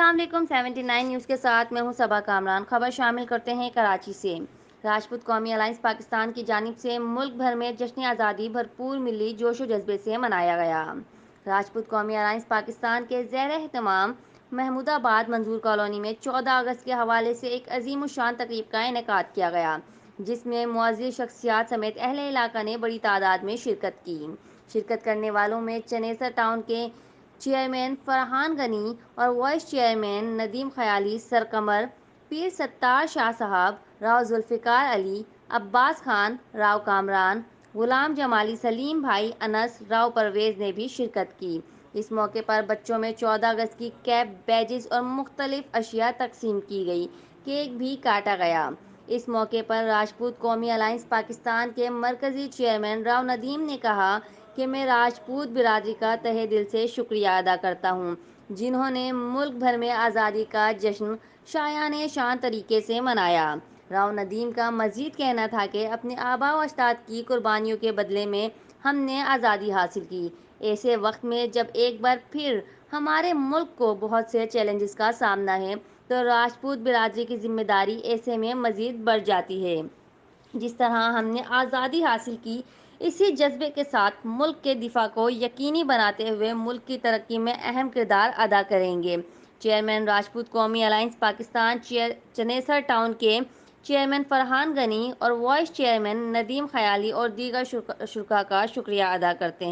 السلام علیکم 79 نیوز کے ساتھ میں ہوں صبا کامران۔ خبر شامل کرتے ہیں کراچی سے۔ راجپوت قومی الائنس پاکستان کی جانب سے ملک بھر میں جشن آزادی بھرپور ملی جوش و جذبے سے منایا گیا۔ راجپوت قومی الائنس پاکستان کے زیر اہتمام محمود آباد منظور کالونی میں 14 اگست کے حوالے سے ایک عظیم الشان تقریب کا انعقاد کیا گیا، جس میں معزز شخصیات سمیت اہل علاقہ نے بڑی تعداد میں شرکت کی۔ شرکت کرنے والوں میں چنیسر ٹاؤن کے چیئرمین فرحان غنی اور وائس چیئرمین ندیم خیالی، سرقمر، پیر ستار شاہ صاحب، راؤ ذوالفقار علی، عباس خان، راؤ کامران، غلام جمالی، سلیم بھائی، انس، راؤ پرویز نے بھی شرکت کی۔ اس موقع پر بچوں میں 14 اگست کی کیپ، بیجز اور مختلف اشیاء تقسیم کی گئی، کیک بھی کاٹا گیا۔ اس موقع پر راجپوت قومی الائنس پاکستان کے مرکزی چیئرمین راؤ ندیم نے کہا کہ میں راجپوت برادری کا تہہ دل سے شکریہ ادا کرتا ہوں، جنہوں نے ملک بھر میں آزادی کا جشن شایان شان طریقے سے منایا۔ راؤ ندیم کا مزید کہنا تھا کہ اپنے آباء و اجداد کی قربانیوں کے بدلے میں ہم نے آزادی حاصل کی۔ ایسے وقت میں جب ایک بار پھر ہمارے ملک کو بہت سے چیلنجز کا سامنا ہے تو راجپوت برادری کی ذمہ داری ایسے میں مزید بڑھ جاتی ہے۔ جس طرح ہم نے آزادی حاصل کی، اسی جذبے کے ساتھ ملک کے دفاع کو یقینی بناتے ہوئے ملک کی ترقی میں اہم کردار ادا کریں گے۔ چیئرمین راجپوت قومی الائنس پاکستان چنیسر ٹاؤن کے چیئرمین فرحان غنی اور وائس چیئرمین ندیم خیالی اور دیگر شرکاء کا شکریہ ادا کرتے ہیں۔